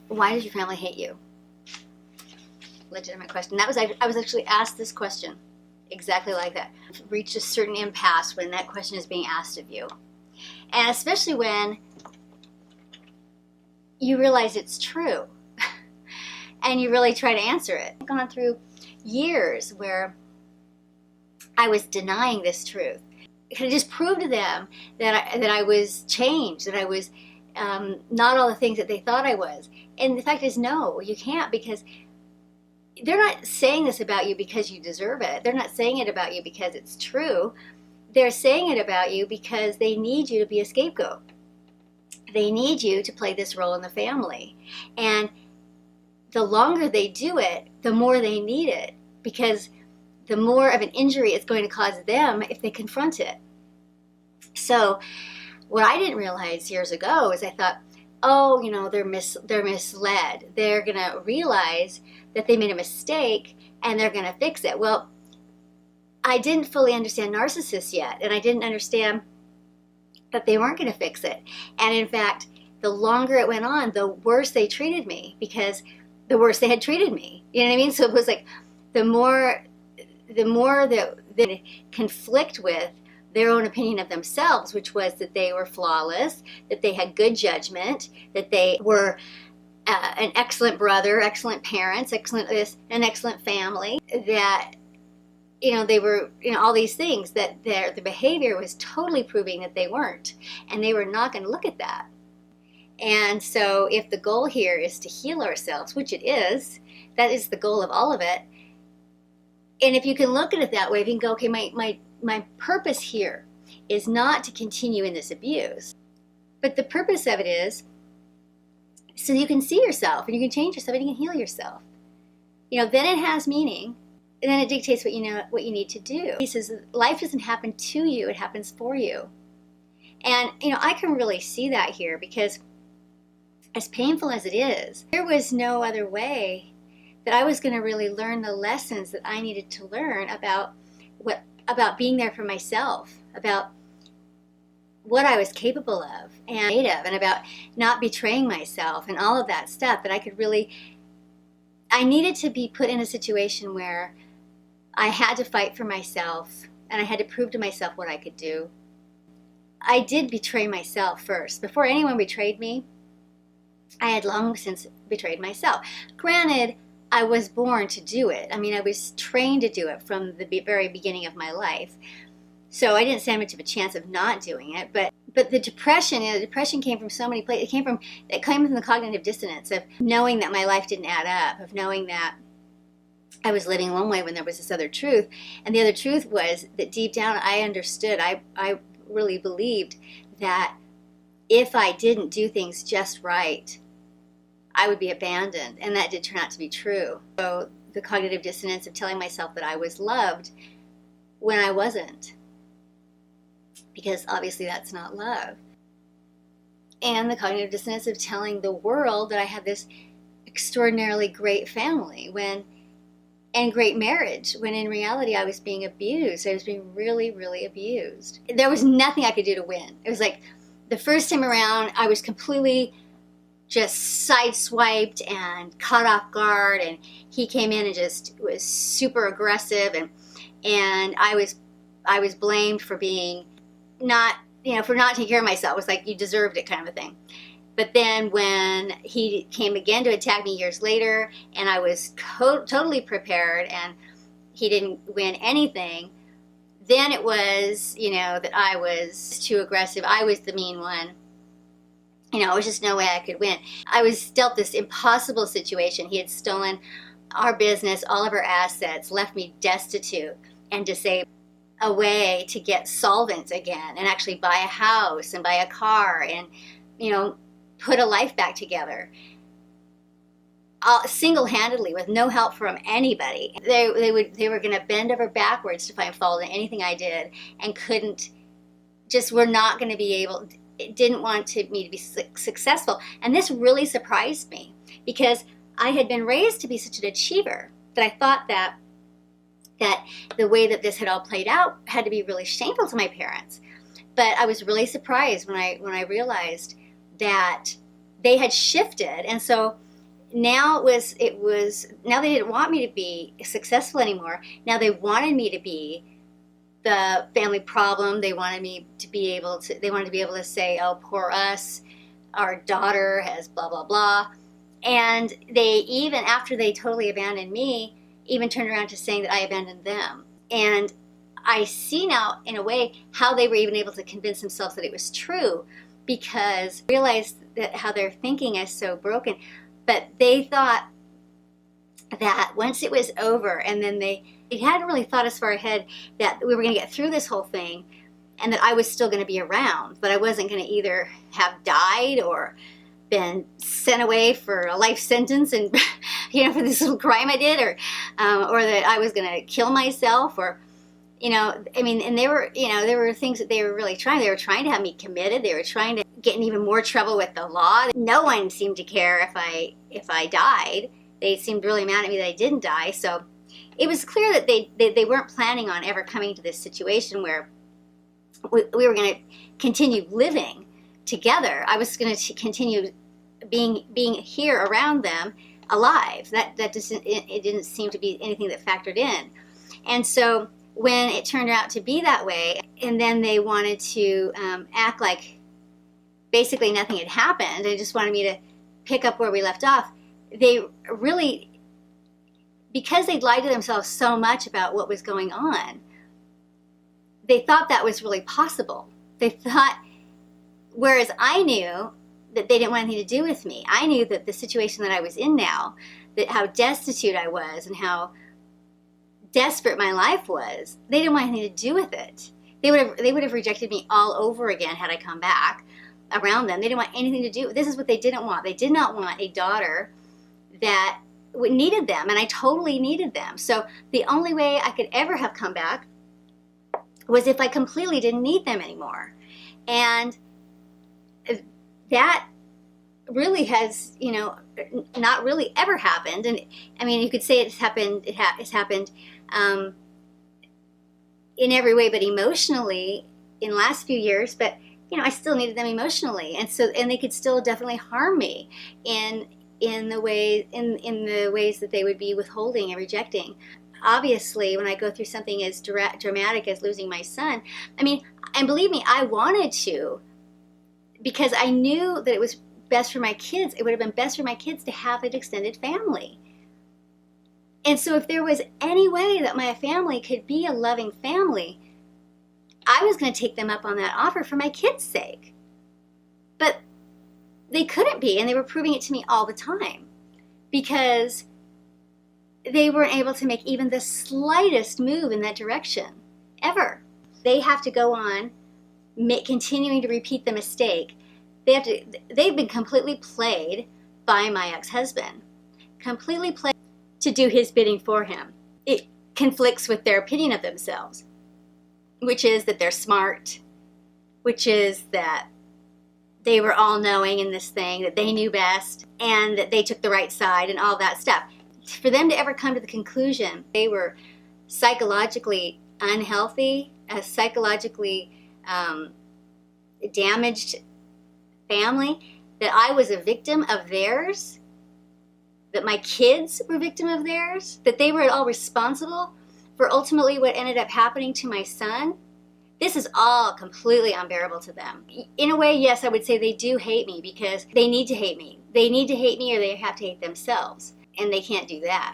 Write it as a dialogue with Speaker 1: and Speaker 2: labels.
Speaker 1: Why does your family hate you? Legitimate question. I was actually asked this question exactly like that. Reach a certain impasse when that question is being asked of you. And especially when you realize it's true and you really try to answer it. I've gone through years where I was denying this truth. I just proved to them that I was changed, that I was not all the things that they thought I was. And the fact is, no, you can't, because they're not saying this about you because you deserve it. They're not saying it about you because it's true. They're saying it about you because they need you to be a scapegoat. They need you to play this role in the family. And the longer they do it, the more they need it, because the more of an injury it's going to cause them if they confront it. So what I didn't realize years ago is I thought, oh, you know, they're misled. They're going to realize that they made a mistake and they're going to fix it. Well, I didn't fully understand narcissists yet, and I didn't understand that they weren't going to fix it. And in fact, the longer it went on, the worse they treated me, because the worse they had treated me. You know what I mean? So it was like the more that they conflict with their own opinion of themselves, which was that they were flawless, that they had good judgment, that they were an excellent brother, excellent parents, excellent this, an excellent family, that, you know, they were, you know, all these things, that the behavior was totally proving that they weren't, and they were not going to look at that. And so if the goal here is to heal ourselves, which it is, that is the goal of all of it. And if you can look at it that way, if you can go, okay, my purpose here is not to continue in this abuse, but the purpose of it is so you can see yourself and you can change yourself and you can heal yourself. You know, then it has meaning, and then it dictates what you need to do. He says life doesn't happen to you, it happens for you. And, you know, I can really see that here, because as painful as it is, there was no other way that I was going to really learn the lessons that I needed to learn about being there for myself, about what I was capable of and about not betraying myself and all of that stuff, that I needed to be put in a situation where I had to fight for myself and I had to prove to myself what I could do. I did betray myself first. Before anyone betrayed me, I had long since betrayed myself. Granted, I was born to do it. I mean, I was trained to do it from the very beginning of my life. So I didn't stand much of a chance of not doing it. But the depression, you know, the depression came from so many places. It came from the cognitive dissonance of knowing that my life didn't add up, of knowing that I was living one way when there was this other truth. And the other truth was that deep down I understood, I really believed that if I didn't do things just right, I would be abandoned, and that did turn out to be true. So the cognitive dissonance of telling myself that I was loved when I wasn't, because obviously that's not love. And the cognitive dissonance of telling the world that I had this extraordinarily great family and great marriage, when in reality I was being abused. I was being really, really abused. There was nothing I could do to win. It was like the first time around I was completely just sideswiped and caught off guard, and he came in and just was super aggressive, and I was blamed for being not, you know, for not taking care of myself. It was like, you deserved it kind of a thing. But then when he came again to attack me years later, and I was totally prepared, and he didn't win anything, then it was, you know, that I was too aggressive. I was the mean one. You know, there was just no way I could win. I was dealt this impossible situation. He had stolen our business, all of our assets, left me destitute and disabled, a way to get solvent again and actually buy a house and buy a car and, you know, put a life back together. Single-handedly, with no help from anybody. They were going to bend over backwards to find fault in anything I did, and were not going to be able, didn't want me to be successful. And this really surprised me, because I had been raised to be such an achiever that I thought that the way that this had all played out had to be really shameful to my parents. But I was really surprised when I realized that they had shifted. And so now now they didn't want me to be successful anymore. Now they wanted me to be the family problem. They wanted to be able to say, oh, poor us, our daughter has blah, blah, blah. And they even, after they totally abandoned me, even turned around to saying that I abandoned them. And I see now, in a way, how they were even able to convince themselves that it was true, because I realized that how their thinking is so broken. But they thought that once it was over, and then they hadn't really thought as far ahead that we were going to get through this whole thing, and that I was still going to be around, but I wasn't going to either have died or been sent away for a life sentence, and for this little crime I did, or that I was going to kill myself, or and there were things that they were really trying. They were trying to have me committed. They were trying to get in even more trouble with the law. No one seemed to care if I died. They seemed really mad at me that I didn't die. So it was clear that they weren't planning on ever coming to this situation where we were going to continue living together. I was going to continue being here around them, alive. That it didn't seem to be anything that factored in. And so when it turned out to be that way, and then they wanted to act like basically nothing had happened, they just wanted me to pick up where we left off. They really, because they'd lied to themselves so much about what was going on, they thought that was really possible. They thought, whereas I knew that they didn't want anything to do with me. I knew that the situation that I was in now, that how destitute I was and how desperate my life was, they didn't want anything to do with it. They would have rejected me all over again had I come back around them. They didn't want anything to do. This is what they didn't want. They did not want a daughter that needed them, and I totally needed them. So the only way I could ever have come back was if I completely didn't need them anymore. And that really has, not really ever happened. And I mean, you could say it's happened. It's happened in every way, but emotionally in the last few years. But I still needed them emotionally, and they could still definitely harm me in the ways that they would be withholding and rejecting. Obviously, when I go through something as dramatic as losing my son, and believe me, I wanted to, because I knew that it was best for my kids. It would have been best for my kids to have an extended family. And so if there was any way that my family could be a loving family, I was going to take them up on that offer for my kids' sake. But they couldn't be, and they were proving it to me all the time, because they weren't able to make even the slightest move in that direction, ever. They have to go on continuing to repeat the mistake. They've been completely played by my ex-husband, completely played to do his bidding for him. It conflicts with their opinion of themselves, which is that they're smart, which is that they were all-knowing in this thing, that they knew best, and that they took the right side and all that stuff. For them to ever come to the conclusion they were psychologically unhealthy, a psychologically damaged family, that I was a victim of theirs, that my kids were victim of theirs, that they were all responsible for ultimately what ended up happening to my son. This is all completely unbearable to them. In a way, yes, I would say they do hate me, because they need to hate me. They need to hate me, or they have to hate themselves, and they can't do that.